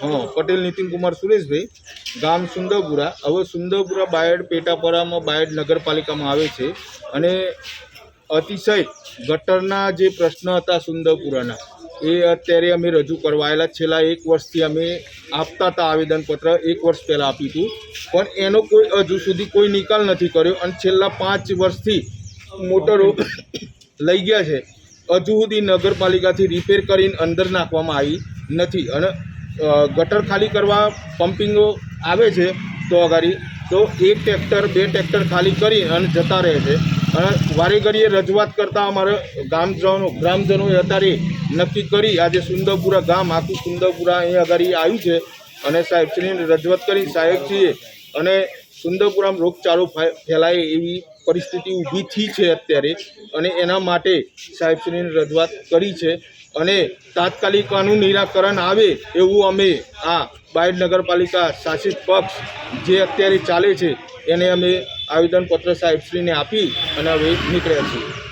हाँ, पटेल नितिन कुमार सुरेश भाई, गाम सुंदरपुरा। હવે સુંદરપુરા બાયડ પેટાપરામાં બાયડ નગરપાલિકામાં આવે છે અને અતિશય ગટરના જે પ્રશ્ન હતા સુંદરપુરાના એ અત્યારે અમે રજૂ કરવા આવેલા। છેલ્લા 1 વર્ષથી અમે આપતા હતા આવેદનપત્ર, 1 વર્ષ પહેલાં આપ્યું હતું, પણ એનો કોઈ હજુ સુધી કોઈ નિકાલ નથી કર્યો અને છેલ્લા 5 વર્ષથી મોટરો લઈ ગયા છે, હજુ સુધી નગરપાલિકાથી રિપેર કરીને અંદર નાખવામાં આવી નથી અને ગટર ખાલી કરવા પમ્પિંગો આવે છે તો અગાડી તો 1 ટ્રેક્ટર 2 ટ્રેક્ટર ખાલી કરી અને જતા રહે છે અને વારે ઘડીએ રજૂઆત કરતાં અમારા ગ્રામજનોએ અત્યારે નક્કી કરી આજે સુંદરપુરા ગામ આખું સુંદરપુરા અહીં અગાડી આવ્યું છે અને સાહેબશ્રીને રજૂઆત કરી સાહેબશ્રીએ અને સુંદરપુરામાં રોગચાળો ફેલાય એવી પરિસ્થિતિ ઊભી થઈ છે અત્યારે અને એના માટે સાહેબશ્રીને રજૂઆત કરી છે અને તાત્કાલિક આનું નિરાકરણ આવે એવું અમે આ બાયડ નગરપાલિકા શાસિત પક્ષ જે અત્યારે ચાલે છે એને અમે આવેદનપત્ર સાહેબશ્રીને આપી અને હવે નીકળ્યા છીએ।